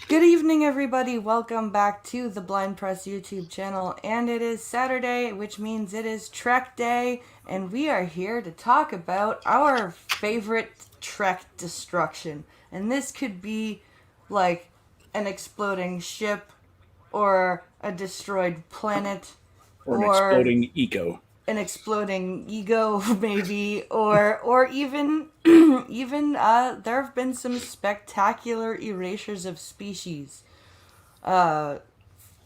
Good evening, everybody. Welcome back to the Blind Press YouTube channel. And it is Saturday, which means it is Trek Day. And we are here to talk about our favorite Trek destruction. And this could be like an exploding ship, or a destroyed planet, Or an or exploding ego. an exploding ego, maybe, or even even there have been some spectacular erasures of species.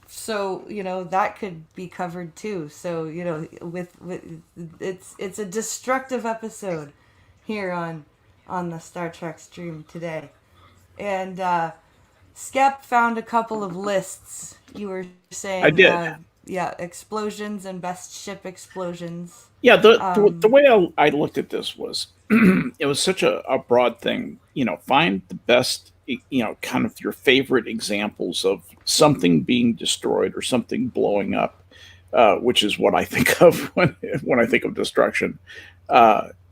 So that could be covered too. So with it's a destructive episode here on the Star Trek stream today, and Skep found a couple of lists. You were I saying, did. yeah, explosions and best ship explosions. Yeah, the way I looked at this was it was such a broad thing. Find the best, kind of your favorite examples of something being destroyed or something blowing up, which is what I think of when I think of destruction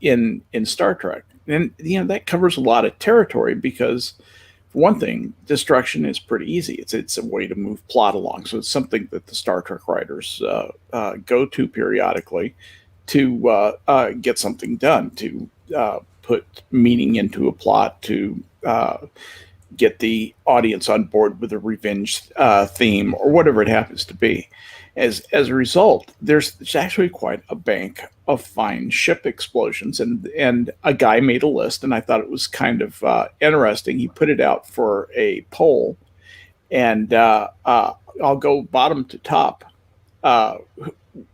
in Star Trek. And that covers a lot of territory because, for one thing, destruction is pretty easy. It's a way to move plot along. So it's something that the Star Trek writers go to periodically to get something done, to put meaning into a plot, to get the audience on board with a revenge theme or whatever it happens to be. As a result, there's actually quite a bank of fine ship explosions, and a guy made a list, and I thought it was kind of interesting. He put it out for a poll, and I'll go bottom to top. Uh,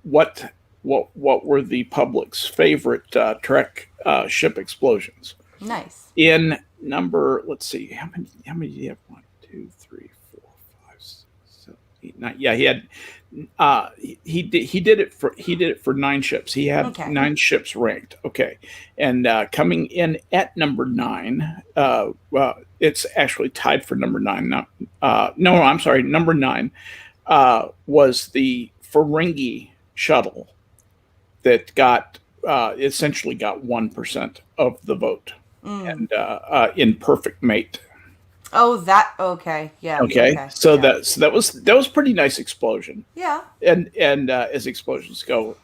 what what were the public's favorite Trek ship explosions? Nice. In number, let's see, how many do you have? One, two, three, four, five, six, seven, eight, nine. Yeah, he had. He did it for 9 ships. He had Okay. 9 ships ranked. Okay, and coming in at number 9, it's actually tied for number 9. No, I'm sorry. Number 9 was the Ferengi shuttle that got essentially got 1% of the vote, and in Perfect Mate. Oh, that okay. Yeah. Okay, Okay. so Yeah. that was pretty nice explosion, Yeah. and as explosions go,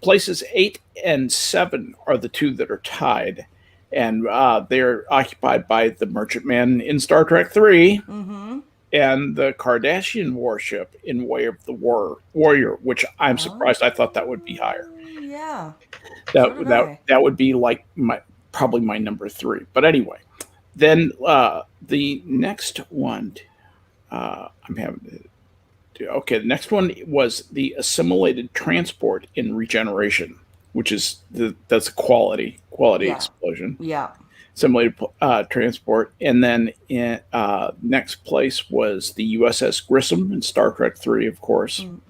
places 8 and 7 are the two that are tied, and they're occupied by the Merchantman in Star Trek Three Mm-hmm. and the Kardashian warship in Way of the Warrior, which I'm surprised. I thought that would be higher. Yeah. So That did that I. that would be like probably my number 3. But anyway, then the next one, I'm having to. Okay, the next one was the assimilated transport in Regeneration, which is that's a quality Yeah. explosion. Yeah. Assimilated transport, and then next place was the USS Grissom in Star Trek Three, of course, Mm,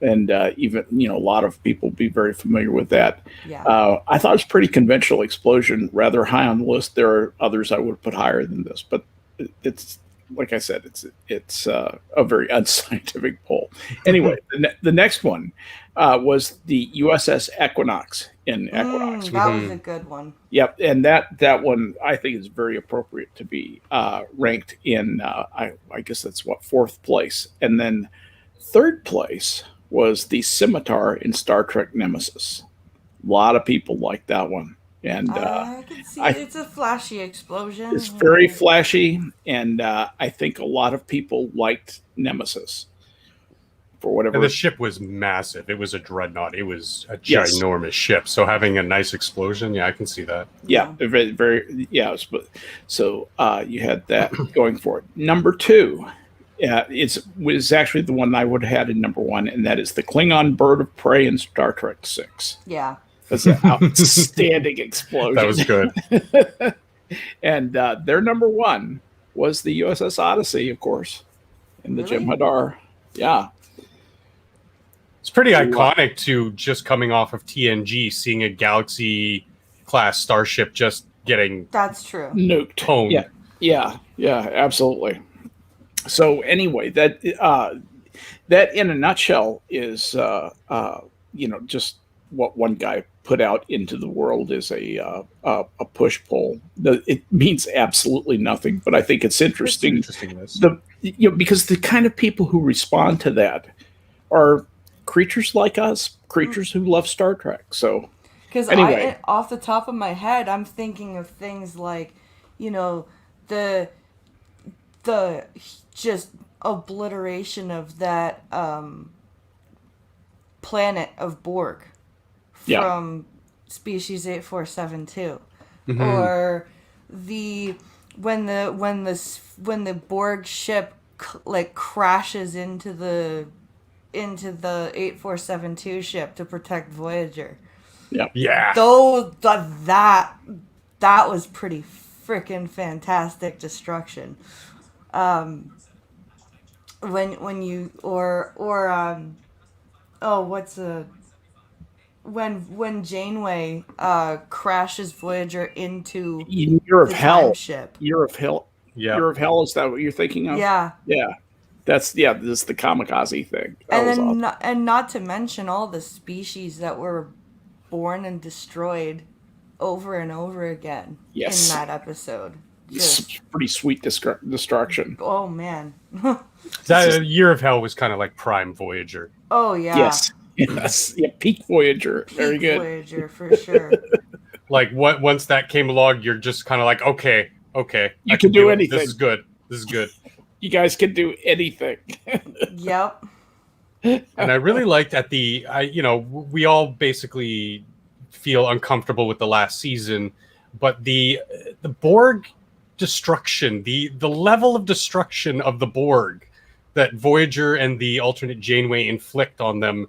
and even a lot of people be very familiar with that. yeah. I thought it was a pretty conventional explosion, rather high on the list. There are others I would have put higher than this, but it's like I said, it's a very unscientific poll. Anyway, the next one was the USS Equinox in Equinox. That was a good one. Yep, and that one I think is very appropriate to be ranked in. I guess that's what, 4th place, and then 3rd place was the Scimitar in Star Trek Nemesis. A lot of people like that one, and I can see I it's a flashy explosion. it's very flashy, and I think a lot of people liked Nemesis for And whatever. the ship was massive. It was a dreadnought. It was a Yes. ginormous ship. So having a nice explosion, yeah, I can see that. Yeah, very, very yeah. So you had that going for it. Number 2, was actually the one I would have had in number 1, and that is the Klingon bird of prey in Star Trek 6. Yeah. That's an outstanding explosion. That was good. And their number 1 was the USS Odyssey, of course, in the Really? Jem'Hadar. Yeah, It's pretty iconic to just coming off of TNG, seeing a Galaxy class starship just getting That's true. nuked. toned. Yeah, absolutely. So anyway, that in a nutshell is just what one guy put out into the world is a push pull. It means absolutely nothing, but I think it's interesting. Because the kind of people who respond to that are creatures like us, creatures who love Star Trek. So, because anyway, off the top of my head, I'm thinking of things like, the just obliteration of that planet of Borg from species 8472, or when the Borg ship like crashes into the 8472 ship to protect Voyager. Yeah. Though that was pretty freaking fantastic destruction. When you when Janeway crashes Voyager into Year of the Hell. time ship. Year of Hell. Yeah. Year of Hell. Is that what you're thinking of? Yeah. Yeah. This is the kamikaze thing. And then not to mention all the species that were born and destroyed over and over again in that episode. Pretty sweet destruction. Oh man. That Year of Hell was kind of like Prime Voyager. Oh yeah. Yes. Yeah, peak Voyager. Very good. Voyager for sure. Like once that came along, you're just kind of like, okay, you can do anything. This is good. You guys can do anything. Yep. And I really liked we all basically feel uncomfortable with the last season, but the Borg destruction, the level of destruction of the Borg that Voyager and the alternate Janeway inflict on them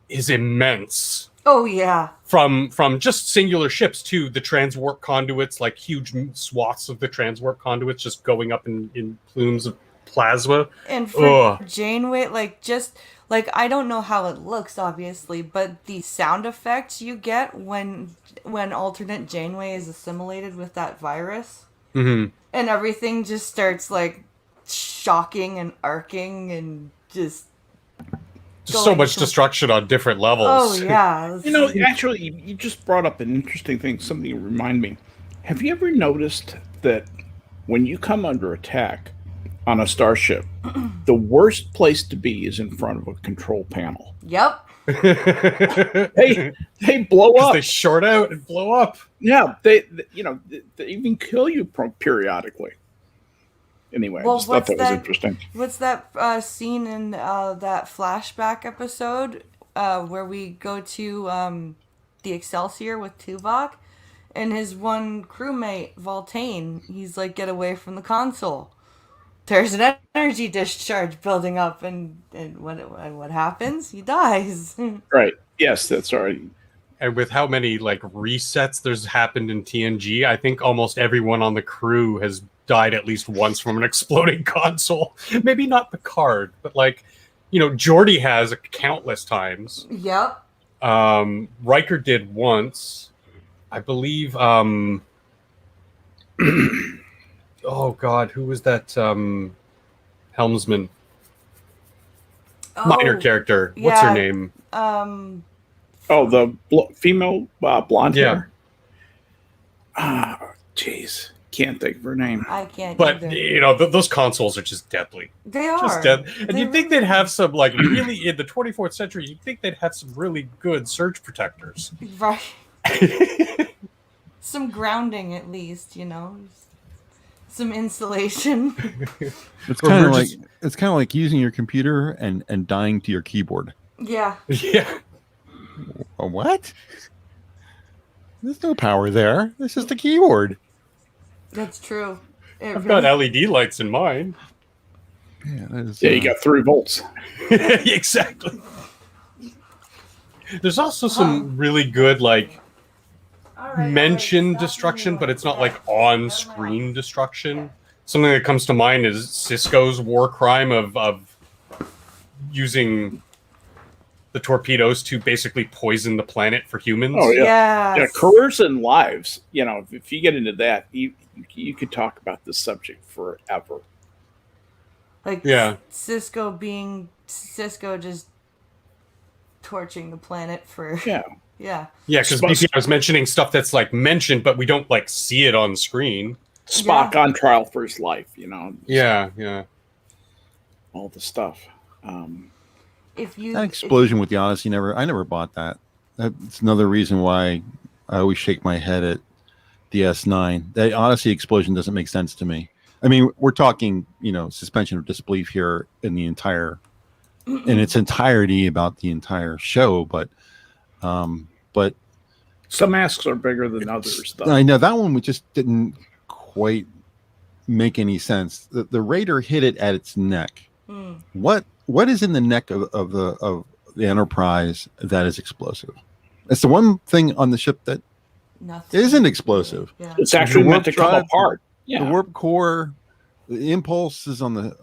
is immense. Oh yeah. From just singular ships to the transwarp conduits, like huge swaths of the transwarp conduits just going up in plumes of plasma. And for Janeway, I don't know how it looks, obviously, but the sound effects you get when alternate Janeway is assimilated with that virus, and everything just starts like shocking and arcing and just so much destruction on different levels. Oh yeah. Actually, you just brought up an interesting thing. Something to remind me. Have you ever noticed that when you come under attack on a starship, the worst place to be is in front of a control panel? Yep. They blow up. They short out and blow up. Yeah, they even kill you periodically. Anyway, I just thought that was interesting. What's that scene in that flashback episode where we go to the Excelsior with Tuvok and his one crewmate, Voltaine? He's like, get away from the console. There's an energy discharge building up, and what happens? He dies. Right. Yes, that's right. And with how many resets there's happened in TNG, I think almost everyone on the crew has died at least once from an exploding console. Maybe not Picard, but Geordi has countless times. Yep. Riker did once, I believe. Oh God, who was that helmsman? Minor character. What's her name? The female blonde hair. Jeez, can't think of her name. I can't. But either. Those consoles are just deadly. They are. Just dead. And you'd think they'd have some really in the 24th century. You'd think they'd have some really good surge protectors. Right. Some grounding, at least. Some insulation. It's kind of like using your computer and dying to your keyboard. Yeah. Yeah. What? There's no power there. It's just a keyboard. That's true. I've got LED lights in mine. Yeah, you got 3 volts. Exactly. There's also some really good mention destruction, but it's not on-screen destruction. Something that comes to mind is Cisco's war crime of using the torpedoes to basically poison the planet for humans. Oh yeah. Yeah, careers and lives. If you get into that, you could talk about this subject forever. Cisco just torching the planet for Yeah. Yeah, because BP, I was mentioning stuff that's like mentioned, but we don't like see it on screen. Spock on trial for his life, you know. Yeah. All the stuff. That explosion with the Odyssey I never bought that. That's another reason why I always shake my head at DS9. The Odyssey explosion doesn't make sense to me. I mean, we're talking, suspension of disbelief here in its entirety about the entire show, but some masks are bigger than others, though. I know that one we just didn't quite make any sense. The Raider hit it at its neck. What is in the neck of the Enterprise that is explosive? It's the one thing on the ship that isn't explosive. Yeah. It's actually meant to come apart. Yeah. The warp core, the impulse is on the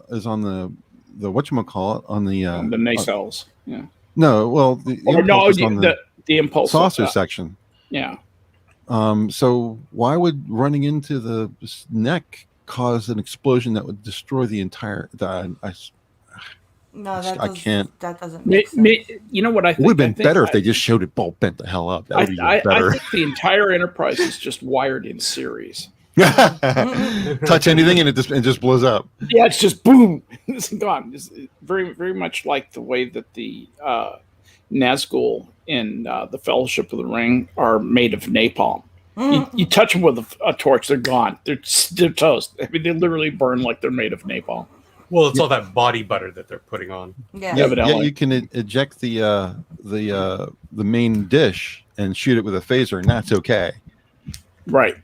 whatchamacallit on the nacelles. Yeah. No, well the impulse saucer section. Yeah. So why would running into the neck cause an explosion that would destroy the entire? I can't. That doesn't make sense. You know what I think? It would have been better if they just showed it all bent the hell up. That would be better. I think the entire Enterprise is just wired in series. Touch anything and it just blows up. Yeah, it's just boom. It's gone. It's very, very much like the way that the Nazgul in the Fellowship of the Ring are made of napalm. You touch them with a torch, they're gone. They're toast. I mean, they literally burn like they're made of napalm. Well, it's all that body butter that they're putting on. Yeah. You can eject the main dish and shoot it with a phaser, and that's okay. Right.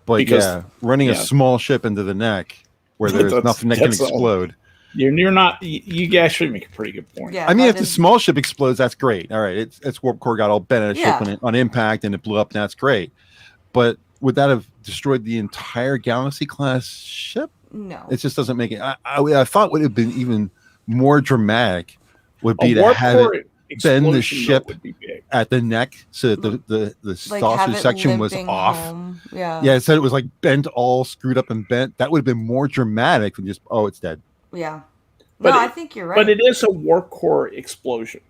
But running a small ship into the neck where there's nothing that can explode. You're not. You actually make a pretty good point. Yeah, I mean, if the small ship explodes, that's great. All right, its warp core got all bent at a ship on impact, and it blew up, and that's great. But would that have destroyed the entire Galaxy class ship? No, it just doesn't make it. I thought would have been even more dramatic would be to have it bend the ship at the neck so that the saucer section was off. Home. Yeah, it said it was like bent, all screwed up and bent. That would have been more dramatic than just it's dead. Yeah, but I think you're right. But it is a warp core explosion.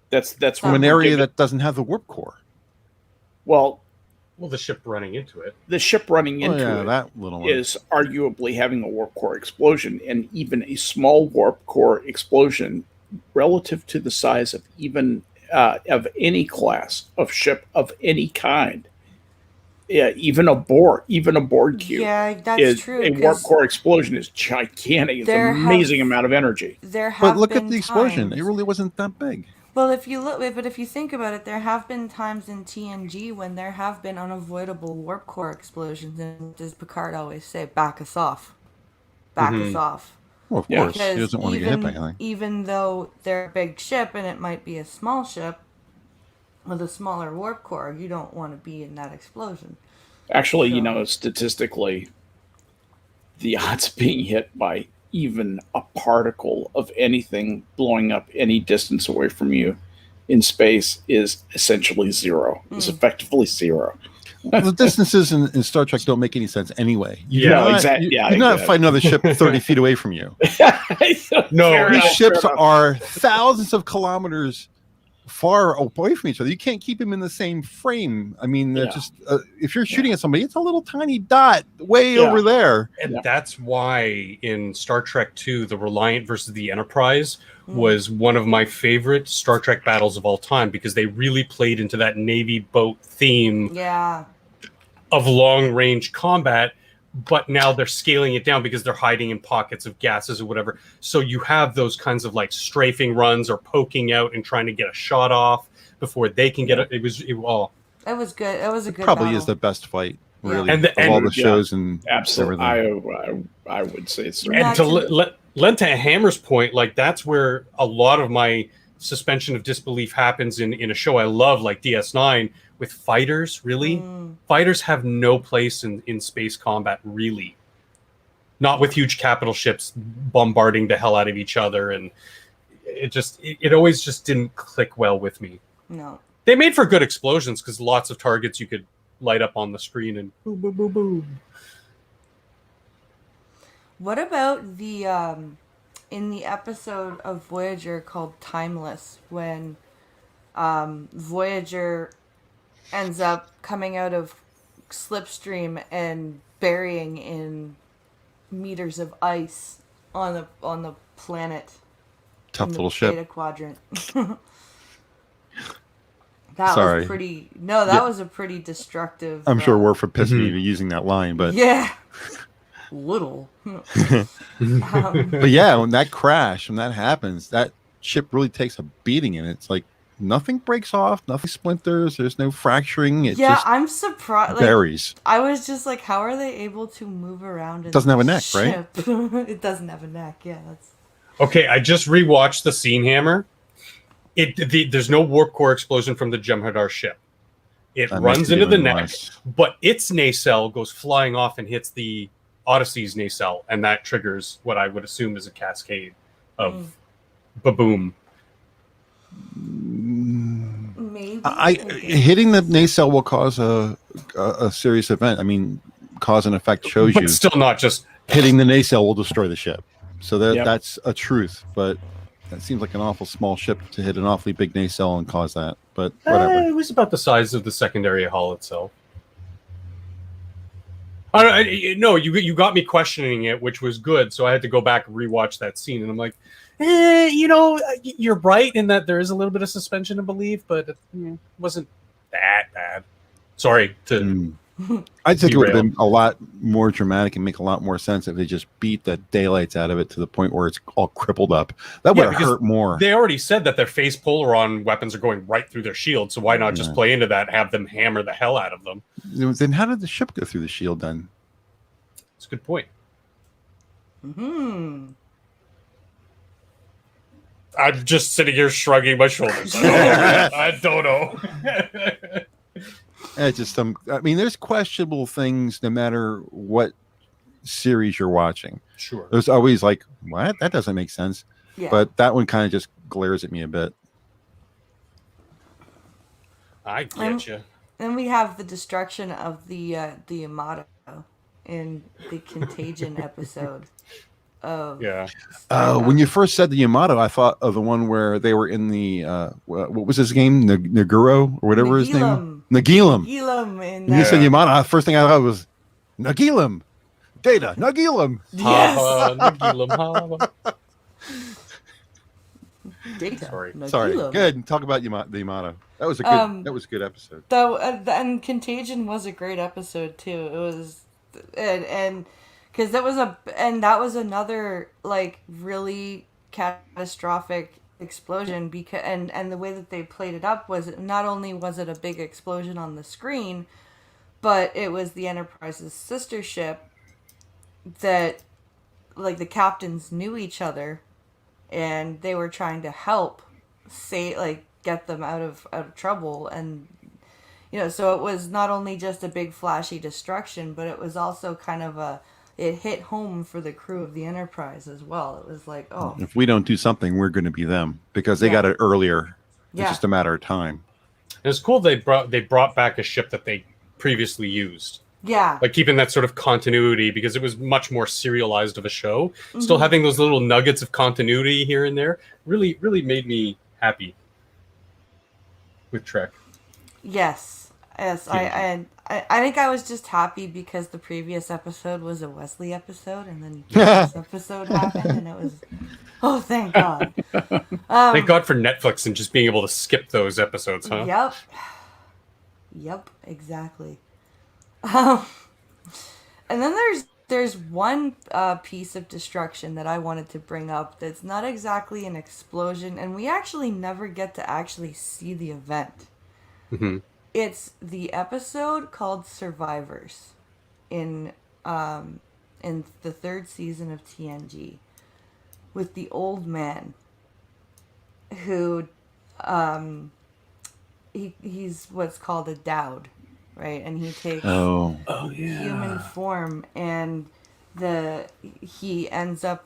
That's from an area that doesn't have the warp core. Well, the ship running into it. The ship running into it that little one is arguably having a warp core explosion, and even a small warp core explosion, relative to the size of even of any class of ship of any kind. Yeah, even a Borg cube. Yeah, that's true. A warp core explosion is gigantic. It's an amazing amount of energy. But look at the explosion. It really wasn't that big. Well, if you think about it, there have been times in TNG when there have been unavoidable warp core explosions, and does Picard always say, "Back us off, back us off"? Well, of course, he doesn't want to get hit by anything. Even though they're a big ship and it might be a small ship with a smaller warp core, you don't want to be in that explosion. Actually, statistically, the odds of being hit by even a particle of anything blowing up any distance away from you in space is essentially zero. It's effectively zero. Well, the distances in Star Trek don't make any sense anyway. You're not fighting another ship 30 feet away from you. No, these ships are thousands of kilometers far away from each other. You can't keep them in the same frame. I mean, they're just if you're shooting at somebody, it's a little tiny dot way over there. And that's why in Star Trek II, the Reliant versus the Enterprise was one of my favorite Star Trek battles of all time, because they really played into that Navy boat theme of long-range combat. But now they're scaling it down because they're hiding in pockets of gases or whatever. So you have those kinds of like strafing runs or poking out and trying to get a shot off before they can get it. It was good. It was a good. Probably battle. is the best fight, really, and of all the shows and absolutely. Everything. I would say so. And to lend to Hammer's point, like that's where a lot of my suspension of disbelief happens in a show I love, like DS9. With fighters, really? Fighters have no place in space combat, really. Not with huge capital ships bombarding the hell out of each other, and it always just didn't click well with me. No. They made for good explosions, because lots of targets you could light up on the screen and boom, boom, boom, boom. What about the in the episode of Voyager called Timeless, when Voyager ends up coming out of Slipstream and burying in meters of ice on the planet. Tough in the little ship. Beta Quadrant. That Sorry. was pretty. No, that was a pretty destructive. I'm sure Warford pissed me using that line, but yeah, little. But yeah, when that crash, when that happens, that ship really takes a beating, and it's like nothing breaks off, nothing splinters, there's no fracturing. It just I'm surprised. buries. I was just like, how are they able to move around? It doesn't have a neck, right? It doesn't have a neck. Yeah, that's. Okay, I just rewatched the Scene Hammer. There's no warp core explosion from the Jem'Hadar ship. It That runs makes it into the even neck, worse. but its nacelle goes flying off and hits the Odyssey's nacelle, and that triggers what I would assume is a cascade of baboom. Maybe Hitting the nacelle will cause a serious event. I mean, cause and effect shows But you. still not just Hitting the nacelle will destroy the ship. So Yep. that's a truth, but that seems like an awful small ship to hit an awfully big nacelle and cause that. But whatever. It was about the size of the secondary hull itself. No, you got me questioning it, which was good. So I had to go back and rewatch that scene, and I'm like, you're right in that there is a little bit of suspension of belief, but it wasn't that bad. Sorry to. I think it would have derail. been a lot more dramatic and make a lot more sense if they just beat the daylights out of it to the point where it's all crippled up. That would have because hurt more. They already said that their phase polaron weapons are going right through their shield, so why not just play into that, have them hammer the hell out of them? Then how did the ship go through the shield then? That's a good point. Hmm. I'm just sitting here shrugging my shoulders. I don't know. It's just I mean, there's questionable things no matter what series you're watching. Sure. There's always like, what? That doesn't make sense. Yeah. But that one kind of just glares at me a bit. I get you. Then we have the destruction of the Yamato in the Contagion episode. Yeah. When you first said the Yamato, I thought of the one where they were in the what was his game, Naguro or whatever his name, Nagilum. Nagilum in When you said Yamato, the first thing I thought was Nagilum, Data, Nagilum. Yes. Data. Sorry. Nagilum. Good. Talk about the Yamato. That was a good. That was a good episode. Though, and Contagion was a great episode too. It was, and because that was another like really catastrophic explosion because and the way that they played it up was not only was it a big explosion on the screen, but it was the Enterprise's sister ship that like the captains knew each other and they were trying to help get them out of trouble, and so it was not only just a big flashy destruction, but it was also kind of it hit home for the crew of the Enterprise as well. It was like, oh, if we don't do something, we're going to be them because they got it earlier. It's Yeah. just a matter of time. It's cool they brought back a ship that they previously used. yeah, Like keeping that sort of continuity because it was much more serialized of a show. Still having those little nuggets of continuity here and there really made me happy with Trek. yes. I think I was just happy because the previous episode was a Wesley episode, and then this episode happened, and it was, oh, thank God. Thank God for Netflix and just being able to skip those episodes, huh? Yep, exactly. And then there's one piece of destruction that I wanted to bring up that's not exactly an explosion, and we actually never get to actually see the event. Mm-hmm. It's the episode called Survivors in the third season of TNG with the old man who he's what's called a Dowd, right? And he takes human form, and he ends up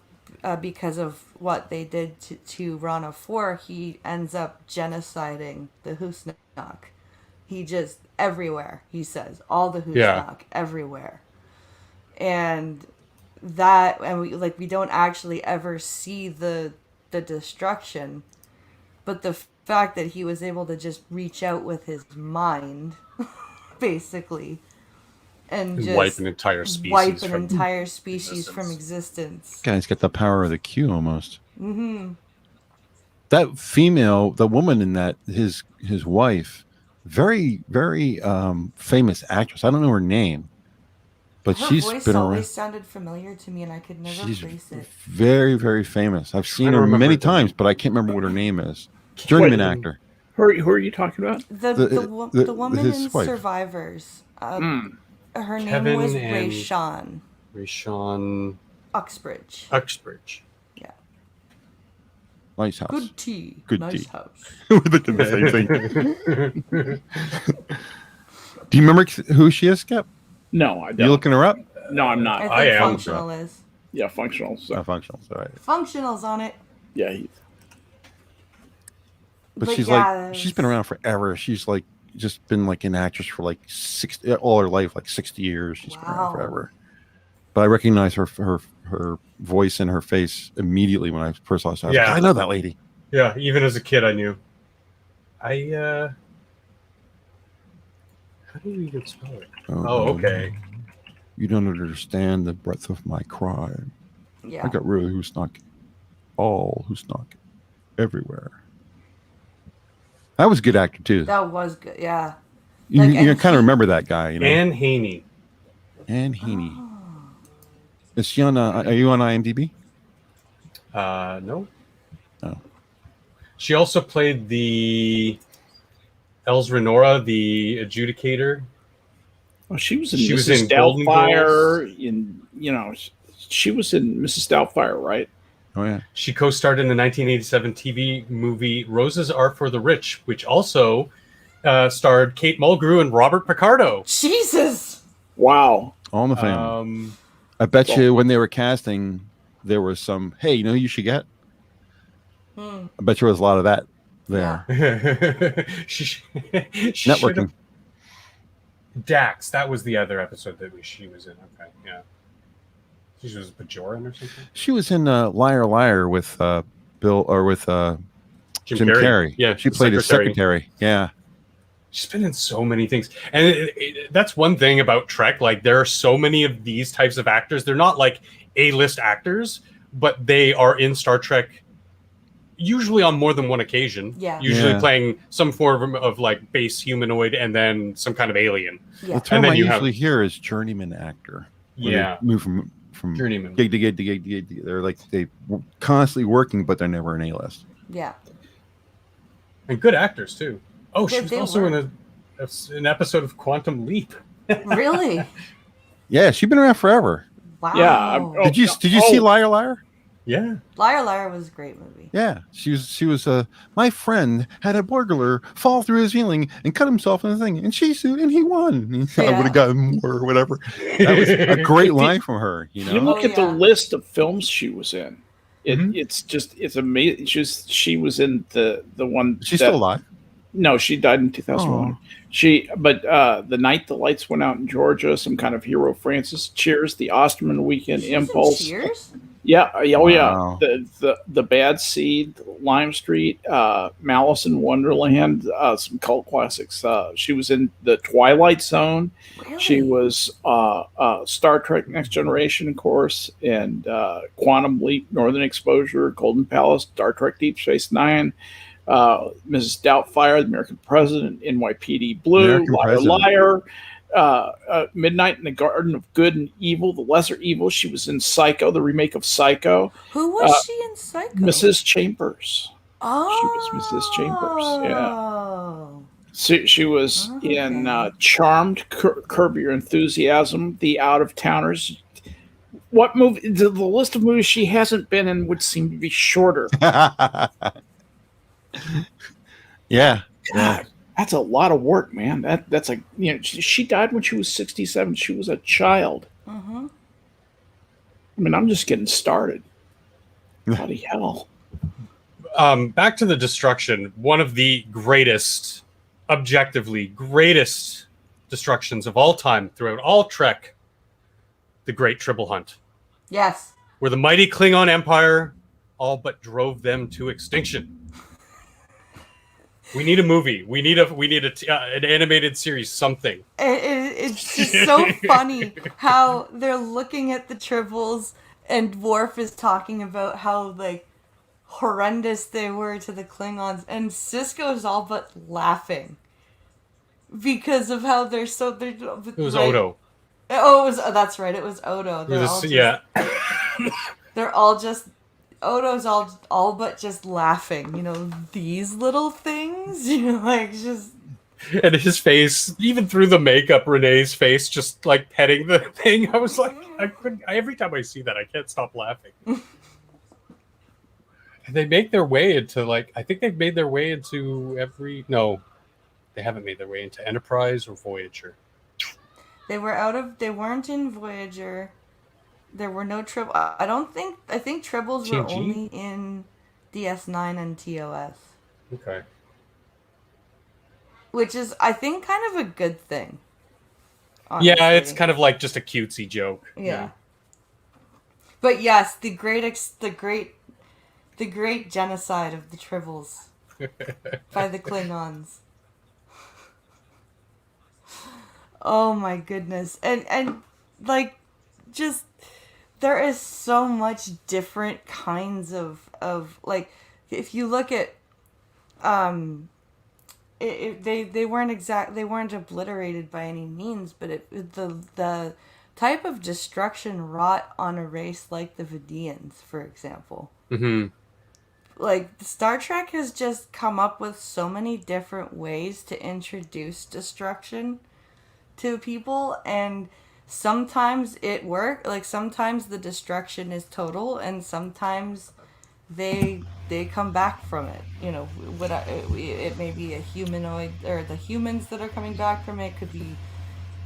because of what they did to Rana 4, he ends up genociding the Husnak. He just everywhere, he says, all the Husnak everywhere. And we don't actually ever see the destruction, but the fact that he was able to just reach out with his mind, basically, and just wipe an entire species from existence. Guy's got the power of the Q almost. Mm-hmm. That female, the woman in that, his wife, very, very famous actress. I don't know her name, but her she's voice been always around. sounded familiar to me, and I could never place it. Very, very famous. I've seen her many times, but I can't remember what her name is. Journeyman actor. Who are you talking about? The woman in wife. Survivors. Her Kevin name was and Rayshawn Uxbridge. Yeah. Nice house. Good tea. Good nice tea. house. We're thinking the same thing. Do you remember who she is, Skip? No, I don't. You looking her up? No, I'm not. I think am. Functional is. Yeah, Functional. So. Functional's all right. Functional's on it. Yeah. But she's she's been around forever. She's like just been like an actress for like all her life, like 60 years. She's been around forever. But I recognize her voice and her face immediately when I first saw her. I know that lady. Yeah, even as a kid, I knew. How do you even spell it? Oh, okay. You don't understand the breadth of my cry. Yeah. I got really who's knocking. All who's knocking. Everywhere. That was a good actor too. That was good, yeah. You kind of remember that guy, you know. Anne Heaney. Oh. Is she on? Are you on IMDb? No. Oh. She also played the Els Renora, the adjudicator. Oh, she was in She was Mrs. in Golden Doubtfire. Girls. She was in Mrs. Doubtfire, right? Oh yeah. She co-starred in the 1987 TV movie Roses Are for the Rich, which also starred Kate Mulgrew and Robert Picardo. Jesus! Wow. All in the family. I bet you when they were casting, there was some, hey, you know who you should get? I bet you there was a lot of that there. she Networking. Dax, that was the other episode that she was in. Okay, yeah. She was Bajoran or something? She was in Liar Liar with Bill, or with Jim Carrey. Yeah, she played his secretary. Yeah. She's been in so many things. And that's one thing about Trek. Like, there are so many of these types of actors. They're not like A-list actors, but they are in Star Trek usually on more than one occasion. Yeah. Usually playing some form of like base humanoid and then some kind of alien. Yeah. The term I usually hear is journeyman actor. Yeah. They move from journeyman gig to gig to gig to gig. They're like they constantly working, but they're never an A-list. Yeah. And good actors too. Oh, she was also were. in an episode of Quantum Leap. Really? Yeah, she's been around forever. Wow. Yeah. Did you see Liar Liar? Yeah. Liar Liar was a great movie. Yeah, she was. My friend had a burglar fall through his ceiling and cut himself in the thing, and she sued, and he won. I would have gotten more or whatever. That was a great line from her. You know, you look at the list of films she was in. It's amazing. She was in the one. She's still alive. No, she died in 2001. The Night the Lights Went Out in Georgia, Some Kind of Hero, Francis, Cheers, The Osterman Weekend, Impulse. Cheers? Yeah, Wow. yeah. The Bad Seed, Lime Street, Malice in Wonderland, some cult classics. She was in The Twilight Zone. Really? She was Star Trek Next Generation, of course, and Quantum Leap, Northern Exposure, Golden Palace, Star Trek Deep Space Nine, Mrs. Doubtfire, The American President, NYPD Blue, Liar, Midnight in the Garden of Good and Evil, The Lesser Evil. She was in Psycho, the remake of Psycho. Who was she in Psycho? Mrs. Chambers. Oh. She was Mrs. Chambers, yeah. She was in Charmed, Curb Your Enthusiasm, The Out of Towners. What movie? The list of movies she hasn't been in would seem to be shorter. Yeah. God, that's a lot of work, man. That's like, she died when she was 67. She was a child. Mm-hmm. I mean, I'm just getting started. Bloody hell. Back to the Destruction. One of the greatest, objectively greatest destructions of all time throughout all Trek, the Great Tribble Hunt. Yes. Where the mighty Klingon Empire all but drove them to extinction. We need a movie. We need an animated series. Something. It's just so funny how they're looking at the tribbles, and Worf is talking about how like horrendous they were to the Klingons, and Cisco's all but laughing because of how they're so. It was Odo. Oh, that's right. It was Odo. They're all just. Odo's all but just laughing. You know, these little things. You know, like just. And his face, even through the makeup, Renee's face, just like petting the thing. I was like, every time I see that, I can't stop laughing. They make their way into I think they've made their way into no, they haven't made their way into Enterprise or Voyager. They weren't in Voyager. There were no Tribbles. I think Tribbles were only in DS9 and TOS. Okay. Which is, I think, kind of a good thing. Honestly. Yeah, it's kind of like just a cutesy joke. Yeah. But yes, the great genocide of the Tribbles by the Klingons. Oh my goodness. And like just there is so much different kinds of like if you look at they weren't obliterated by any means, but the type of destruction wrought on a race like the Vidians, for example. Mm-hmm. Like Star Trek has just come up with so many different ways to introduce destruction to people, and sometimes it works. Like sometimes the destruction is total, and sometimes they come back from it. You know, it may be a humanoid, or the humans that are coming back from it could be,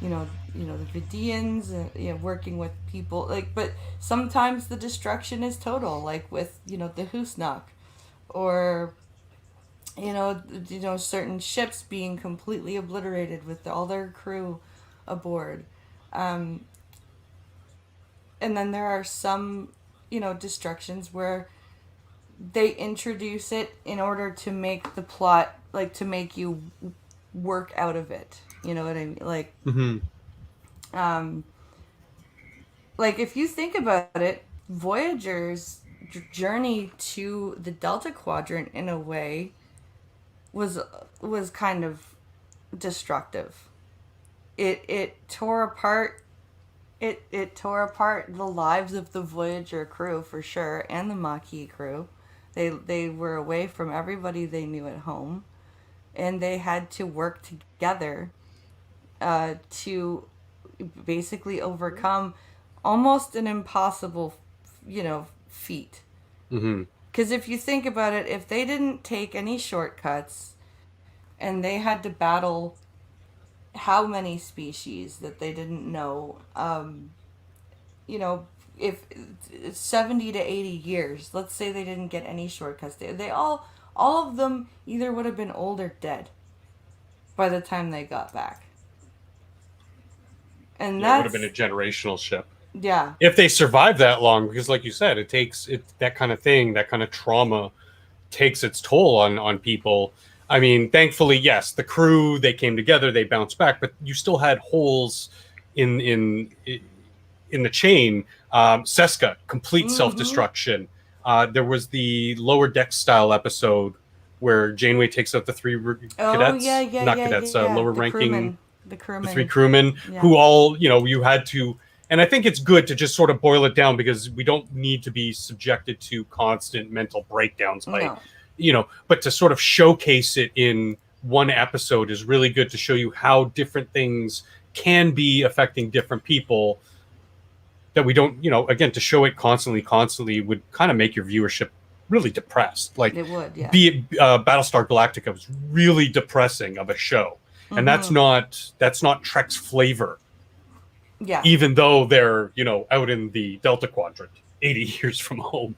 you know the Vidians, working with people. Like, but sometimes the destruction is total, like with the Husnak, or certain ships being completely obliterated with all their crew aboard. And then there are some destructions where they introduce it in order to make the plot, like, to make you work out of it. You know what I mean? Like, like if you think about it, Voyager's journey to the Delta Quadrant in a way was kind of destructive. It tore apart the lives of the Voyager crew, for sure, and the Maquis crew. They were away from everybody they knew at home, and they had to work together to basically overcome almost an impossible, feat. Mm-hmm. Because if you think about it, if they didn't take any shortcuts, and they had to battle how many species that they didn't know, if 70 to 80 years, let's say they didn't get any shortcuts, they all of them either would have been old or dead by the time they got back. And that would have been a generational ship. Yeah. If they survive that long, because like you said, it takes that kind of thing, that kind of trauma takes its toll on people. I mean, thankfully, yes, the crew, they came together, they bounced back, but you still had holes in the chain. Seska, complete self-destruction. There was the Lower Deck style episode where Janeway takes out the three cadets, lower ranking, the three crewmen, who all, you had to. And I think it's good to just sort of boil it down, because we don't need to be subjected to constant mental breakdowns by, but to sort of showcase it in one episode is really good, to show you how different things can be affecting different people, that we don't, again, to show it constantly would kind of make your viewership really depressed. Like, it would, yeah. Be it Battlestar Galactica was really depressing of a show. And that's not Trek's flavor. Yeah. Even though they're, out in the Delta Quadrant, 80 years from home.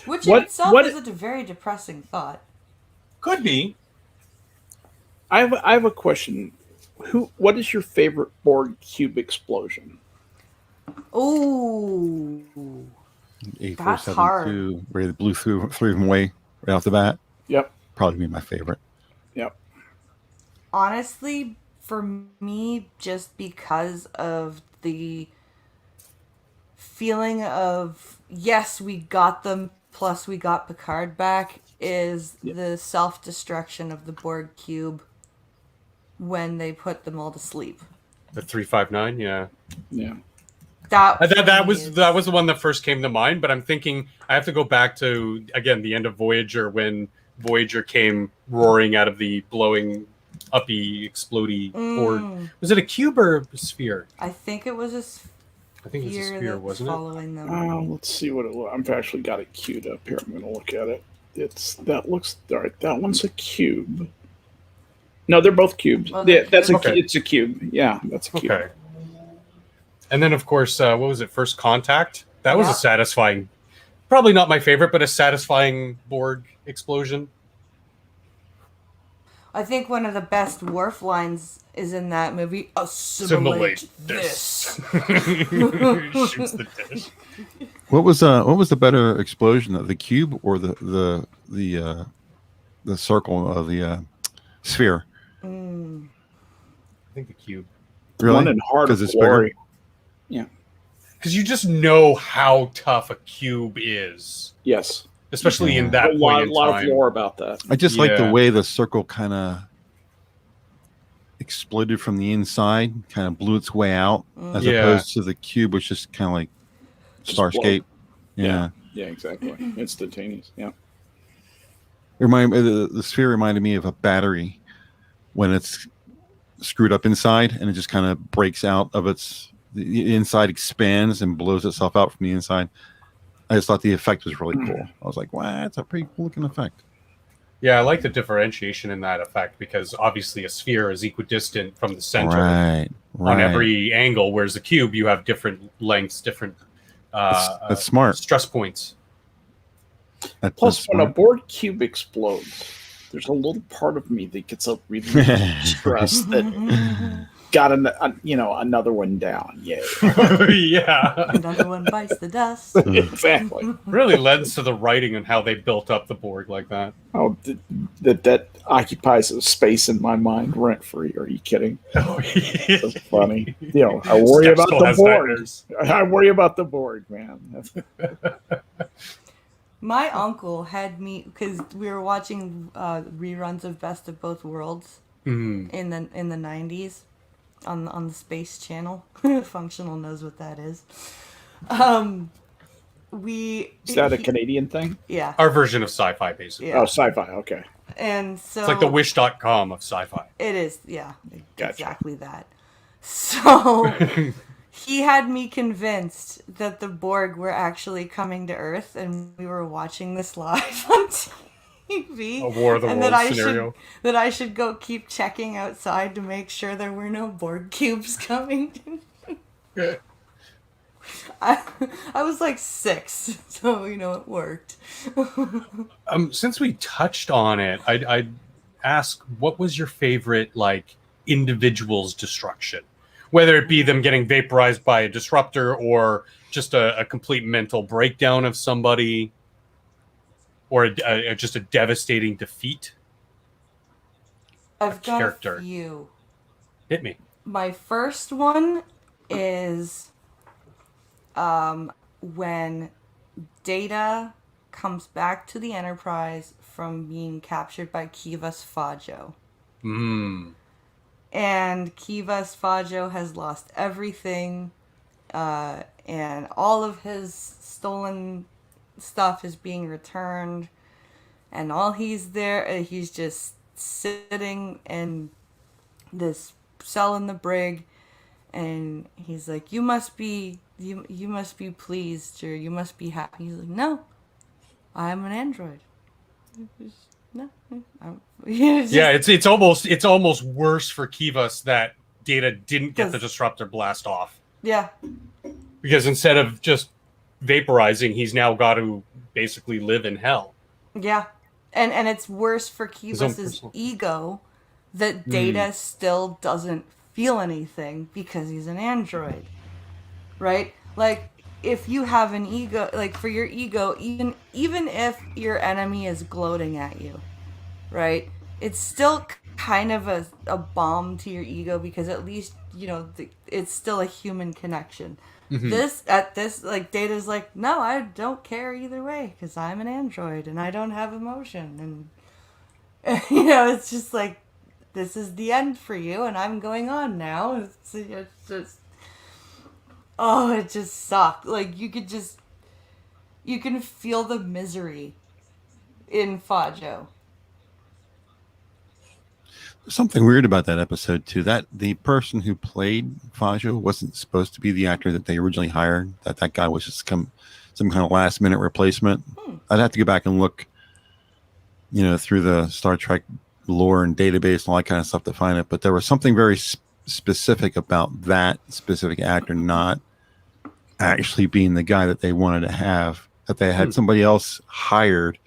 Which in itself is a very depressing thought. Could be. I have a question. What is your favorite Borg cube explosion? Oh, that's hard. Where they blew through them away right off the bat. Yep. probably be my favorite. Yep. Honestly, for me, just because of the feeling of, yes, we got them, plus we got Picard back, is the self-destruction of the Borg cube when they put them all to sleep. The 359, yeah. Yeah. That was the one that first came to mind, but I'm thinking I have to go back to, again, the end of Voyager, when Voyager came roaring out of the blowing uppy explodey board. Was it a cube or a sphere? I think it was a sphere. I think it was a sphere, wasn't it? Following them. Let's see what it was. I've actually got it queued up here. I'm going to look at it. That looks all right. That one's a cube. No, they're both cubes. Oh, It's a cube. Yeah, that's a cube. Okay. And then, of course, what was it? First Contact. That was a satisfying, probably not my favorite, but a satisfying Borg explosion. I think one of the best Worf lines is in that movie. Assimilate this. Shoots the dish. What was the better explosion, the cube or the circle of the sphere? I think the cube. Really? One in Heart of it's Glory. bigger? Yeah. Because you just know how tough a cube is, Yes. especially in that A point in lot of time. lore about that. I just like the Yeah. way the circle kind of exploded from the inside, kind of blew its way out, as Yeah. opposed to the cube, which just kind of like Just Starscape. blow. Yeah. Yeah, exactly. Instantaneous. Yeah. The sphere reminded me of a battery when it's screwed up inside and it just kind of breaks out of the inside expands and blows itself out from the inside. I just thought the effect was really cool. I was like, wow, that's a pretty cool looking effect. Yeah, I like the differentiation in that effect, because obviously a sphere is equidistant from the center Right. on every angle, whereas the cube, you have different lengths, different That's smart. stress points. That's Plus, when a smart. Borg cube explodes, there's a little part of me that gets up really stressed that got another one down. Yay. Yeah. Another one bites the dust. Exactly. Really lends to the writing and how they built up the Borg like that. Oh, that occupies a space in my mind rent free. Are you kidding? Oh, That's funny. I worry Steph about still the has Borg. nightmares. I worry about the Borg, man. My uncle had me, because we were watching reruns of Best of Both Worlds in the 90s on the Space Channel. Functional knows what that is. Is that a Canadian thing? Yeah. Our version of sci-fi, basically. Yeah. Oh, sci-fi. Okay. And so It's like the wish.com of sci-fi. it is, yeah, Gotcha. exactly that. So he had me convinced that the Borg were actually coming to Earth, and we were watching this live on TV. A War of the and Worlds scenario. that I should go keep checking outside to make sure there were no Borg cubes coming. I was like 6, so it worked. Since we touched on it, I'd ask, what was your favorite individual's destruction? Whether it be them getting vaporized by a disruptor, or just a complete mental breakdown of somebody, or just a devastating defeat. I've got character. a few. Hit me. My first one is when Data comes back to the Enterprise from being captured by Kivas Fajo. And Kivas Fajo has lost everything, and all of his stolen stuff is being returned, and all he's just sitting in this cell in the brig, and he's like, you must be pleased, or you must be happy. He's like, no, I'm an android. No, it's almost worse for Kivas that Data didn't get the disruptor blast off. Yeah. Because instead of just vaporizing, he's now got to basically live in hell. Yeah. And it's worse for His own Kivas' personal- ego that Data still doesn't feel anything because he's an android. Right? Like, if you have an ego, like for your ego, even if your enemy is gloating at you, right? It's still kind of a bomb to your ego because at least, you know, it's still a human connection. Like Data's like, no, I don't care either way because I'm an android and I don't have emotion. And, you know, it's just like, this is the end for you and I'm going on now. It's just, oh, it just sucked. Like, you can feel the misery in Fajo. Something weird about that episode too. That the person who played Fajo wasn't supposed to be the actor that they originally hired. That guy was just some kind of last minute replacement. I'd have to go back and look, you know, through the Star Trek lore and database and all that kind of stuff to find it. But there was something very specific about that specific actor not actually being the guy that they wanted to have. That they had somebody else hired,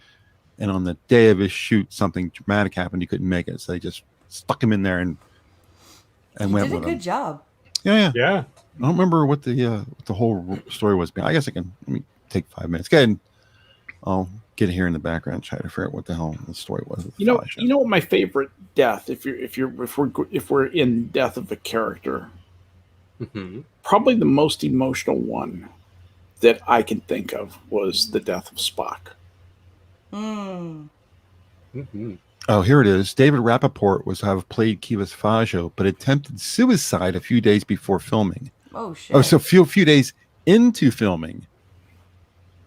and on the day of his shoot, something dramatic happened. He couldn't make it, so they just stuck him in there and went with him. Did a good job. Yeah. Yeah. I don't remember what the whole story was. I guess I can. Let me take 5 minutes. Go ahead and I'll get here in the background and try to figure out what the hell the story was. You know what my favorite death, if we're in death of a character, probably the most emotional one that I can think of was the death of Spock. Oh, here it is. David Rappaport was to have played Kivas Fajo, but attempted suicide a few days before filming. Oh shit! Oh, so few days into filming.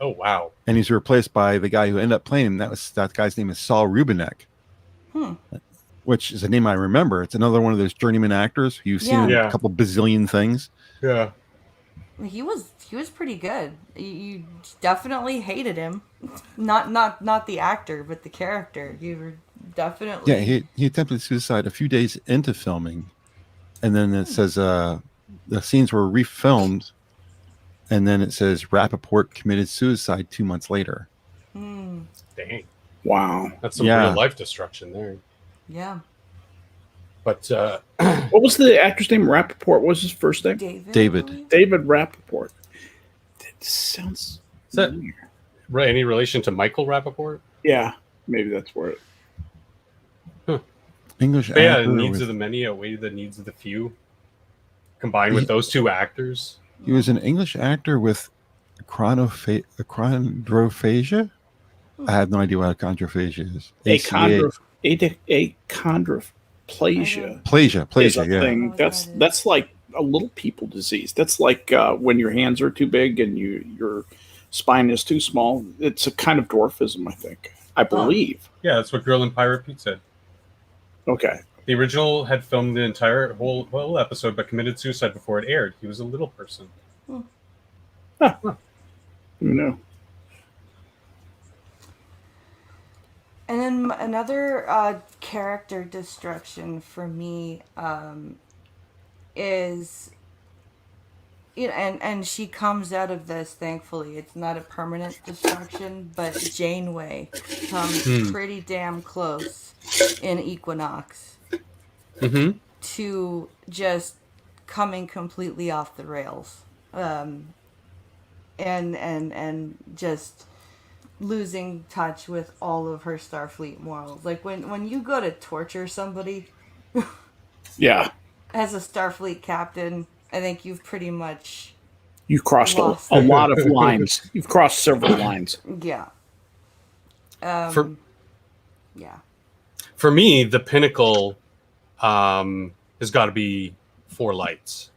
Oh wow! And he's replaced by the guy who ended up playing him. That guy's name is Saul Rubinek, which is a name I remember. It's another one of those journeyman actors who you've seen in a couple bazillion things. Yeah, he was pretty good. You definitely hated him, not the actor, but the character. You were definitely he attempted suicide a few days into filming, and then it says the scenes were refilmed. And then it says Rappaport committed suicide 2 months later. Dang. Wow. That's some real life destruction there. Yeah. But what was the actor's name? Rappaport? What was his first name? David. David Rappaport. That sounds weird. Right, any relation to Michael Rappaport? Yeah, maybe that's where it. English actor. Yeah, the needs with... of the many outweigh the needs of the few. Combined with those two actors. He was an English actor with achondrophagia. I have no idea what achondrophagia is. Achondroplasia. Plasia, thing. That's like a little people disease. That's like when your hands are too big and your spine is too small. It's a kind of dwarfism, I think. I believe. Yeah, that's what Girl in Pirate Pete said. Okay. The original had filmed the entire whole episode, but committed suicide before it aired. He was a little person. No. And then another character destruction for me is, you know, and she comes out of this, thankfully. It's not a permanent destruction, but Janeway comes pretty damn close in Equinox to just coming completely off the rails, and just losing touch with all of her Starfleet morals. Like when you go to torture somebody, yeah, as a Starfleet captain, I think you've pretty much crossed a lot of lines. You've crossed several lines. Yeah. For me, the pinnacle has got to be Four Lights.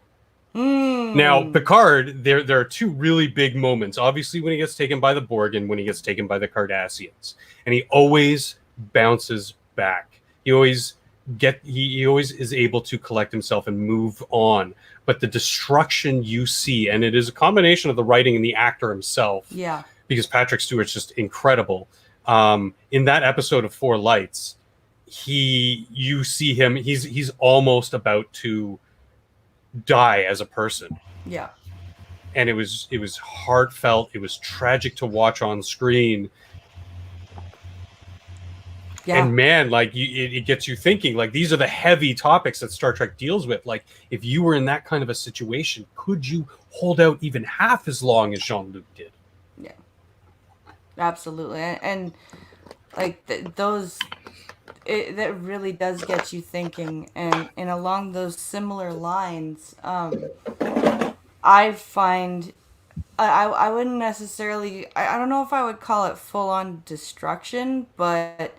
Now, Picard, there are two really big moments. Obviously, when he gets taken by the Borg and when he gets taken by the Cardassians, and he always bounces back. He always is able to collect himself and move on. But the destruction you see, and it is a combination of the writing and the actor himself. Yeah. Because Patrick Stewart's just incredible. In that episode of Four Lights, you see him. He's almost about to die as a person. Yeah. And it was heartfelt. It was tragic to watch on screen. Yeah. And man, like it gets you thinking. Like these are the heavy topics that Star Trek deals with. Like if you were in that kind of a situation, could you hold out even half as long as Jean-Luc did? Yeah, absolutely. And like those that really does get you thinking, and along those similar lines, I find I wouldn't necessarily, I don't know if I would call it full on destruction, but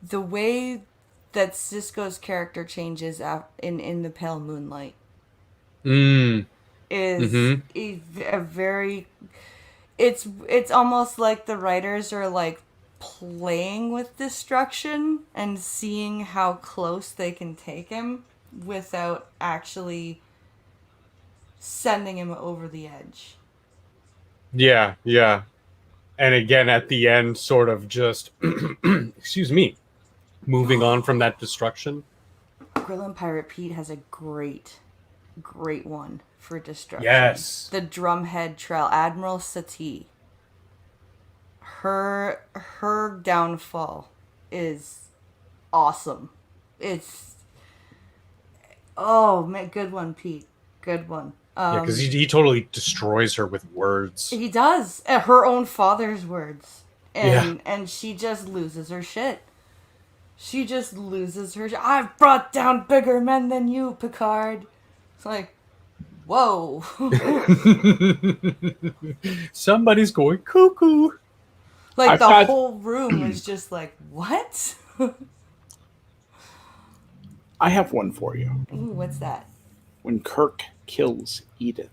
the way that Cisco's character changes in the Pale Moonlight is a very, it's almost like the writers are like playing with Destruction and seeing how close they can take him without actually sending him over the edge. Yeah, yeah. And again, at the end, sort of just, excuse me, moving on from that destruction. Grillin' Pirate Pete has a great one for Destruction. Yes. The Drumhead Trail, Admiral Satie. Her downfall is awesome. It's, oh man, good one, Pete. Good one. Yeah, because he totally destroys her with words. He does. Her own father's words. And she just loses her shit. She just loses her shit. I've brought down bigger men than you, Picard. It's like, whoa. Somebody's going cuckoo. Like, the whole room was just like, what? I have one for you. Ooh, what's that? When Kirk kills Edith.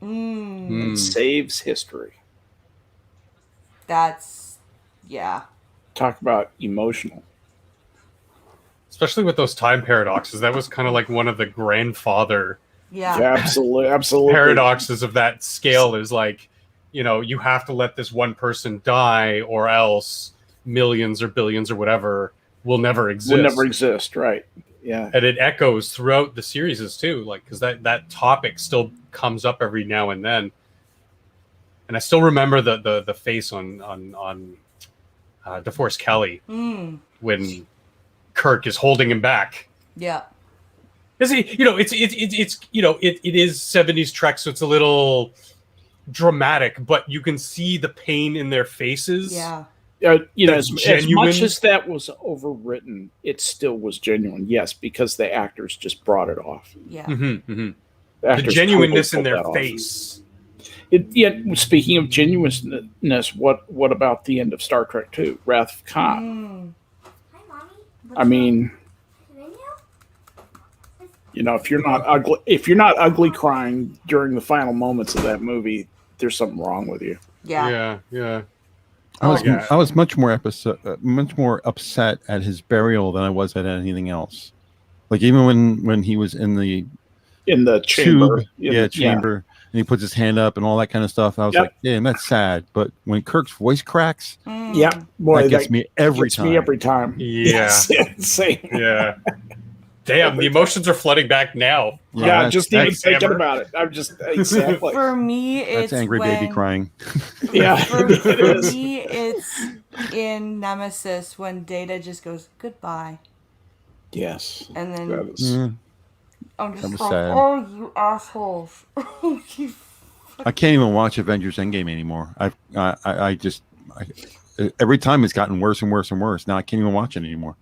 And saves history. That's, yeah. Talk about emotional. Especially with those time paradoxes. That was kind of like one of the grandfather absolutely paradoxes of that scale is like, you know, you have to let this one person die or else millions or billions or whatever will never exist. Right. Yeah. And it echoes throughout the series too, like, because that topic still comes up every now and then. And I still remember the face on DeForest Kelly when Kirk is holding him back. Yeah. Because it's it is 70s Trek, so it's a little dramatic, but you can see the pain in their faces. Yeah. As much as that was overwritten, it still was genuine. Yes, because the actors just brought it off. Yeah. The genuineness in their face. Speaking of genuineness, what about the end of Star Trek II, Wrath of Khan? Hi, Mommy. I mean, if you're not ugly crying during the final moments of that movie, there's something wrong with you. Yeah. I was much more upset at his burial than I was at anything else. Like even when he was in the chamber, chamber, and he puts his hand up and all that kind of stuff, I was like, damn, that's sad. But when Kirk's voice cracks, that gets me every time. Yeah, same. Yeah. Damn, the emotions are flooding back now. Yeah, just even thinking about it. I'm just exactly. For me, it's that's angry baby crying. Yeah, for me, it's in Nemesis when Data just goes goodbye. Yes, and then I'm just like, sad. oh, you assholes! I can't even watch Avengers Endgame anymore. I just every time it's gotten worse and worse and worse. Now I can't even watch it anymore.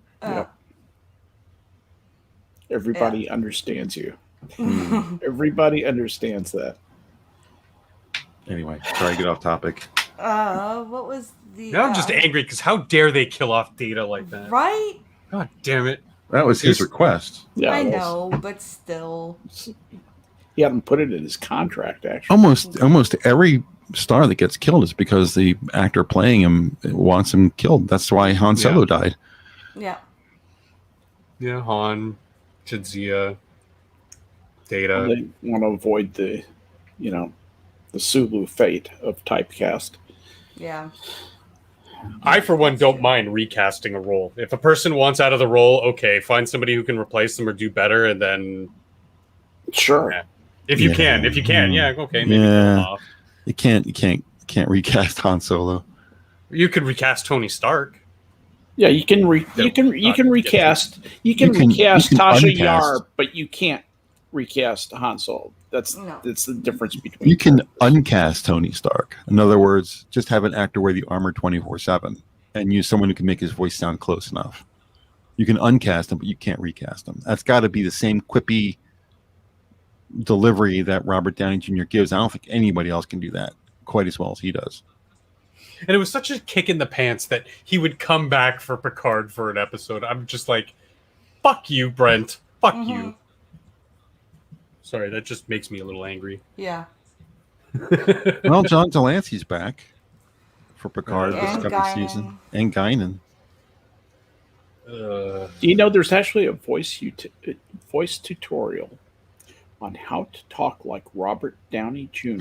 Everybody understands you. Everybody understands that. Anyway, sorry to get off topic. What was the... Now I'm just angry because how dare they kill off Data like that? Right? God damn it. That was his request. Yeah, I know, but still. He hadn't put it in his contract, actually. Almost every star that gets killed is because the actor playing him wants him killed. That's why Han Solo died. Yeah. Yeah, Han, Jadzia, Data. They want to avoid the Sulu fate of typecast. Yeah. I, for one, don't mind recasting a role. If a person wants out of the role, okay, find somebody who can replace them or do better, and then... Sure. Yeah. If you can, okay, maybe yeah. off. You can't recast Han Solo. You could recast Tony Stark. Yeah, you can recast Tasha Yar, but you can't recast Han Solo. That's the difference between. You can uncast Tony Stark. In other words, just have an actor wear the armor 24/7 and use someone who can make his voice sound close enough. You can uncast them, but you can't recast them. That's got to be the same quippy delivery that Robert Downey Jr. gives. I don't think anybody else can do that quite as well as he does. And it was such a kick in the pants that he would come back for Picard for an episode. I'm just like, fuck you, Brent. Fuck you. Sorry, that just makes me a little angry. Yeah. Well, John Delancey's back for Picard this And couple Guinan. season. And Guinan. Do you know there's actually a voice tutorial on how to talk like Robert Downey Jr.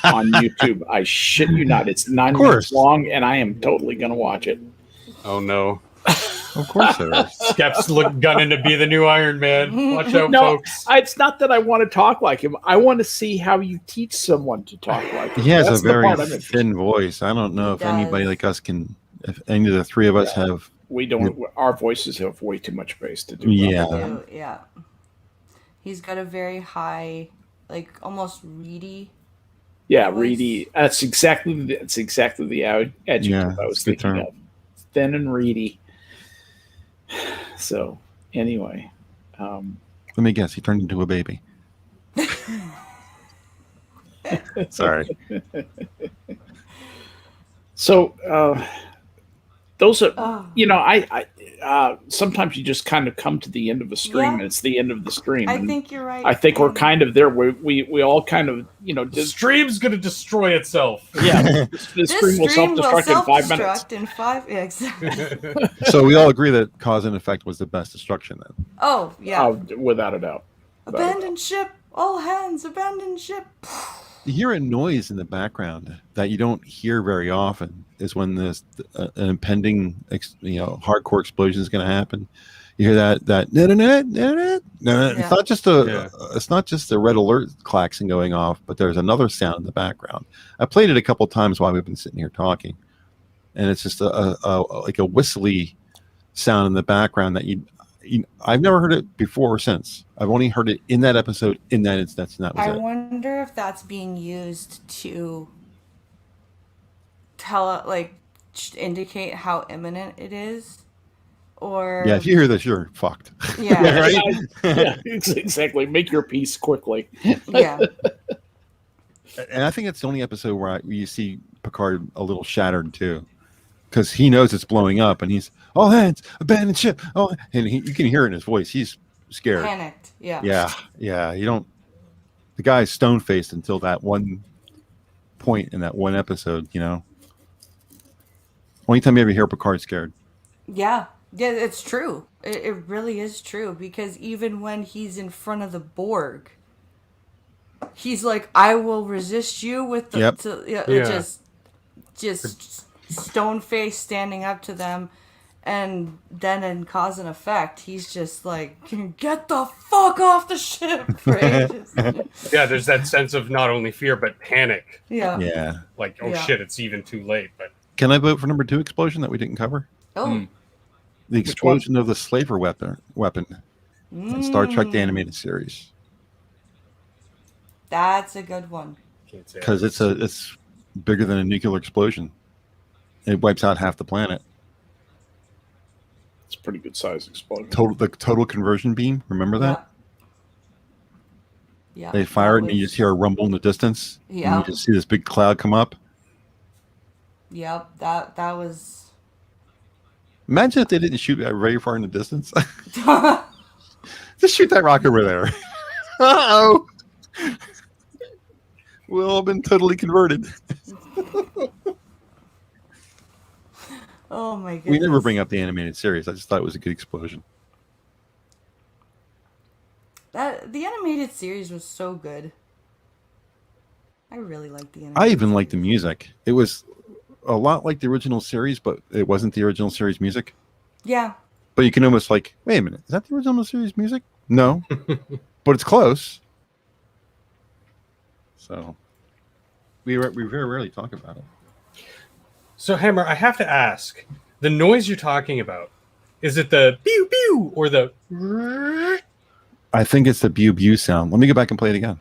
on YouTube? I shit you not. It's 9 minutes long, and I am totally going to watch it. Oh, no. Of course there is. Skep's gunning to be the new Iron Man. Watch out, No, folks. it's not that I want to talk like him. I want to see how you teach someone to talk like him. He has That's a the very part I'm interested in. thin voice. I don't know He if anybody does. like us can, if any of the three of us have. We don't. Our voices have way too much bass to do. Yeah. Yeah. He's got a very high, like almost reedy. Yeah, voice. reedy. That's exactly the adjective Yeah, I was it's a good thinking term. of. Thin and reedy. So anyway, Let me guess. He turned into a baby. Sorry. so those are. Oh. I sometimes you just kind of come to the end of a stream, Yeah. and it's the end of the stream. I and think you're right. I think we're kind of there. We all kind of The just stream's going to destroy itself. yeah. The this stream will self-destruct in 5 minutes. self-destruct in 5. Yeah, exactly. So we all agree that cause and effect was the best destruction then. Oh yeah. Without a doubt. Abandon ship. All hands. Abandon ship. You hear a noise in the background that you don't hear very often is when this an impending hardcore explosion is going to happen. You hear that it's not just it's not just a red alert klaxon going off, but there's another sound in the background. I played it a couple times while we've been sitting here talking, and it's just a like a whistly sound in the background that I've never heard it before or since. I've only heard it in that episode, in that instance, and that was I it. wonder if that's being used to indicate how imminent it is, or Yeah, if you hear this, you're fucked. yeah, Right? Yeah, exactly. Make your peace quickly. yeah. And I think it's the only episode where you see Picard a little shattered too, because he knows it's blowing up, and he's all hands, abandon ship. Oh, and you can hear it in his voice. He's scared. Panicked. Yeah. Yeah. You don't. The guy's stone faced until that one point in that one episode. Only time you ever hear Picard scared. Yeah, it's true. It really is true, because even when he's in front of the Borg, he's like, "I will resist you with the." Yep. Just stone face standing up to them, and then in cause and effect, he's just like, "Get the fuck off the ship!" Right? Yeah, there's that sense of not only fear but panic. Yeah. Yeah. Like, oh Yeah. shit, it's even too late. But Can I vote for number 2 explosion that we didn't cover? Oh. The explosion of the slaver weapon in Star Trek the animated series, That's a good one. can't say because it's bigger than a nuclear explosion. It wipes out half the planet. It's a pretty good size explosion. The total conversion beam. Remember that? Yeah. They fire it, and you just hear a rumble in the distance. Yeah. And you just see this big cloud come up. Yep. That was. Imagine if they didn't shoot that very far in the distance. Just shoot that rock over there. Uh-oh. We'll all been totally converted. Oh my goodness. We never bring up the animated series. I just thought it was a good explosion. The animated series was so good. I really liked the animated I even liked the series. music. It was a lot like the original series, but it wasn't the original series music. Yeah. But you can almost wait a minute, is that the original series music? No. But it's close. So we very rarely talk about it. So, Hammer, I have to ask, the noise you're talking about, is it the pew pew or the... I think it's the pew pew sound. Let me go back and play it again.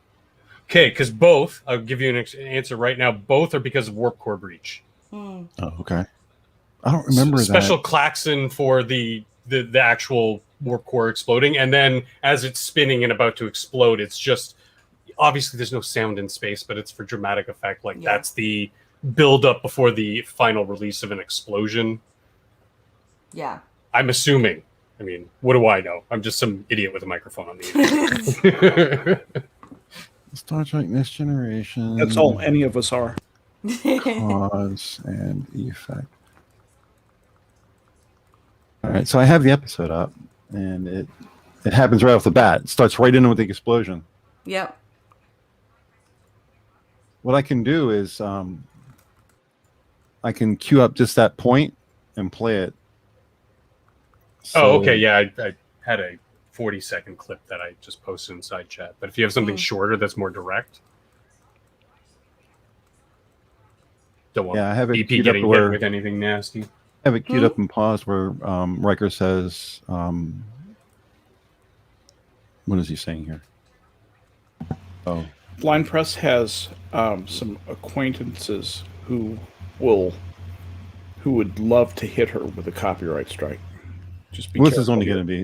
Okay, because both, I'll give you an answer right now, both are because of warp core breach. Hmm. Oh, okay. I don't remember Special that. klaxon for the the actual warp core exploding, and then as it's spinning and about to explode, it's just obviously there's no sound in space, but it's for dramatic effect. Like that's the build up before the final release of an explosion. Yeah. I'm assuming. I mean, what do I know? I'm just some idiot with a microphone on the end. Star Trek Next Generation. That's all any of us are. Cause and effect. All right, so I have the episode up, and it happens right off the bat. It starts right in with the explosion. Yep. What I can do is I can queue up just that point and play it. Oh, okay. Yeah, I had a 40-second clip that I just posted inside chat. But if you have something shorter that's more direct, don't want I have it BP getting hit with anything nasty. I have it queued up and paused where Riker says, what is he saying here? Oh. Blind Press has some acquaintances who would love to hit her with a copyright strike. Just be this is only going to be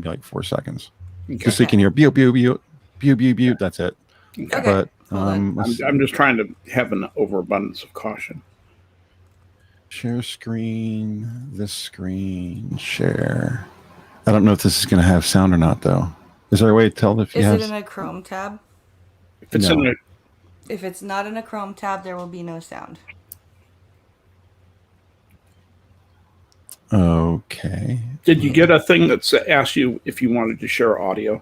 like 4 seconds. Okay. Just so you can hear pew pew pew pew pew pew. That's it. Okay. But I'm just trying to have an overabundance of caution. Share screen. This screen. Share. I don't know if this is going to have sound or not, though. Is there a way to tell if you have? Is it in a Chrome tab? If it's not in a Chrome tab, there will be no sound. Okay. Did you get a thing that asked you if you wanted to share audio?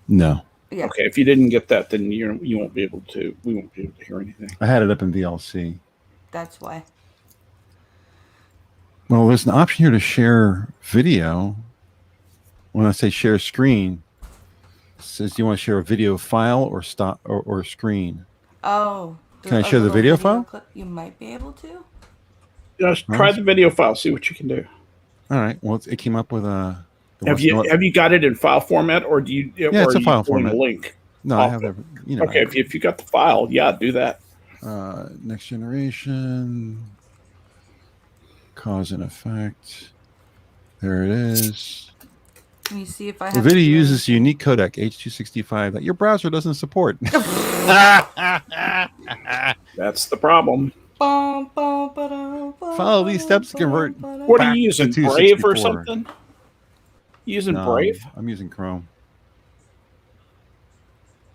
No. Yeah. Okay. If you didn't get that, then you won't be able to. We won't be able to hear anything. I had it up in VLC. That's why. Well, there's an option here to share video. When I say share screen, it says, do you want to share a video file or stop or screen? Oh. Can I share the video file? Clip? You might be able to. Just try the video file. See what you can do. All right. Well, it came up with a. Have you got it in file format, or do you? Yeah, it's a file format. A link. No, I have that. Okay, if you got the file, do that. Next Generation. Cause and effect. There it is. Let me see if I have. The video uses a unique codec H.265 that your browser doesn't support. That's the problem. Follow these steps to convert. What are you using? Brave or something? Using Brave? I'm using Chrome.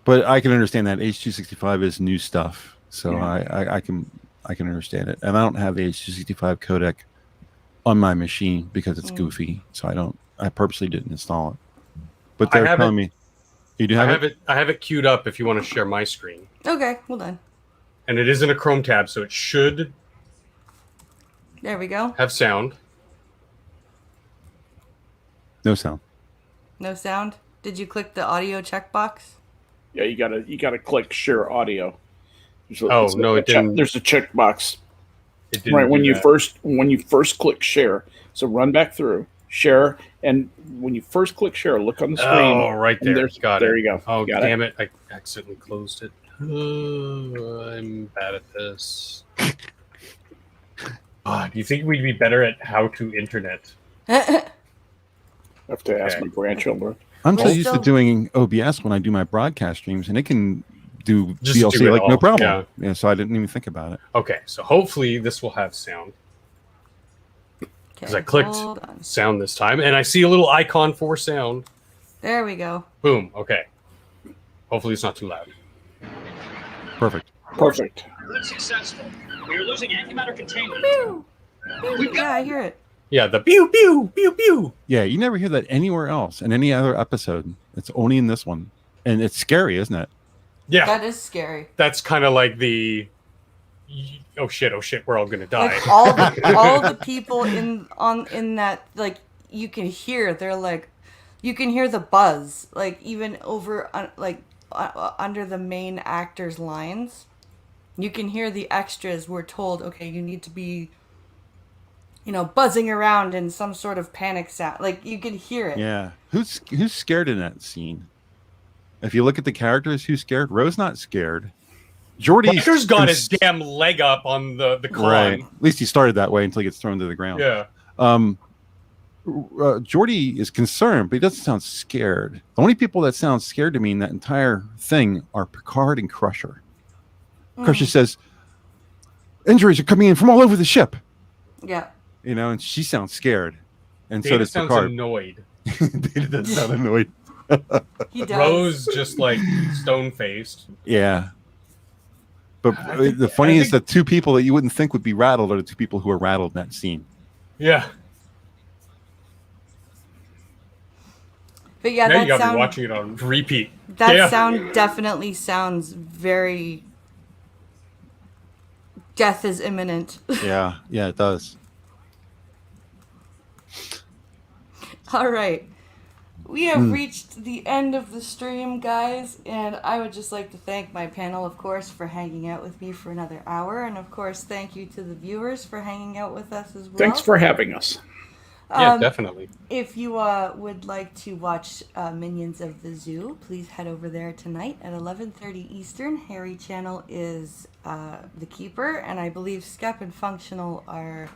But I can understand that H.265 is new stuff, so I can understand it. And I don't have the H.265 codec on my machine because it's goofy, so I purposely didn't install it. But they're telling me you do have it. I have it queued up if you want to share my screen. Okay, hold on. And it is in a Chrome tab, so it should. There we go. Have sound. No sound. No sound. Did you click the audio checkbox? Yeah, you gotta click share audio. It didn't. There's a checkbox. It didn't right when you first click share. So run back through share, and when you first click share, look on the screen. Oh, right there. There you go. Oh, damn it! I accidentally closed it. I'm bad at this. Do you think we'd be better at how to internet? I have to ask my grandchildren. I'm so used to doing OBS when I do my broadcast streams, and it can do Just VLC do it like all. no problem. Yeah, so I didn't even think about it. Okay, so hopefully this will have sound. Because I clicked sound this time, and I see a little icon for sound. There we go. Boom. Okay. Hopefully it's not too loud. Perfect. Good, successful. We are losing antimatter containment. Pew. Yeah, I hear it. Yeah, the pew pew pew pew. Yeah, you never hear that anywhere else in any other episode. It's only in this one, and it's scary, isn't it? Yeah, that is scary. That's kind of like the oh shit, we're all gonna die. Like all the people in that, like, you can hear. They're like, you can hear the buzz, like even over under the main actor's lines. You can hear the extras were told, okay, you need to be, buzzing around in some sort of panic sound. Like, you can hear it. Yeah. Who's scared in that scene? If you look at the characters, who's scared? Roe's not scared. Riker's got his damn leg up on the climb. Right. At least he started that way until he gets thrown to the ground. Yeah. Jordy is concerned, but he doesn't sound scared. The only people that sound scared to me in that entire thing are Picard and Crusher. Crusher says, injuries are coming in from all over the ship. Yeah. You know, and she sounds scared. And Data so does sounds Picard. annoyed. Data does sound annoyed. He does. Rose just like stone-faced. Yeah. But the funny is the two people that you wouldn't think would be rattled are the two people who are rattled in that scene. Yeah. But yeah, Now that you got sound, me watching it on repeat. that sound definitely sounds very death is imminent. Yeah, it does. All right. We have reached the end of the stream, guys, and I would just like to thank my panel, of course, for hanging out with me for another hour, and of course, thank you to the viewers for hanging out with us as well. Thanks for having us. Yeah, definitely. If you would like to watch Minions of the Zoo, please head over there tonight at 11:30 Eastern. Harry Channel is the keeper, and I believe Skep and Functional are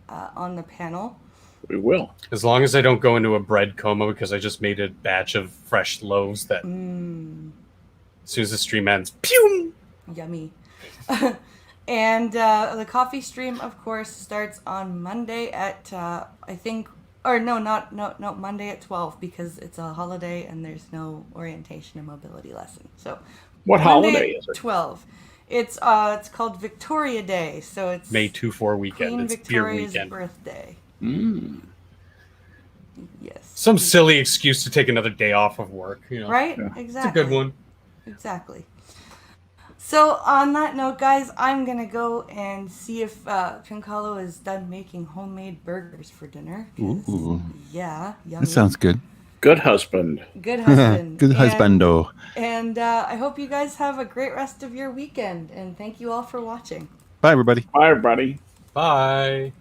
on the panel. We will. As long as I don't go into a bread coma because I just made a batch of fresh loaves that as soon as the stream ends, pew! Yummy. And the coffee stream, of course, starts on Monday at Monday at 12 because it's a holiday and there's no orientation and mobility lesson. So What Monday holiday at is it? 12. It's called Victoria Day, so it's May 2-4 weekend. Queen It's Victoria's beer weekend. birthday. Yes. Some silly excuse to take another day off of work, you know. Right? Yeah. It's Exactly. a good one. Exactly. So on that note, guys, I'm gonna go and see if Pincalo is done making homemade burgers for dinner. Ooh. Yeah, yummy. That sounds good. Good husband. Good husband. Good husbando. And I hope you guys have a great rest of your weekend. And thank you all for watching. Bye, everybody. Bye, everybody. Bye.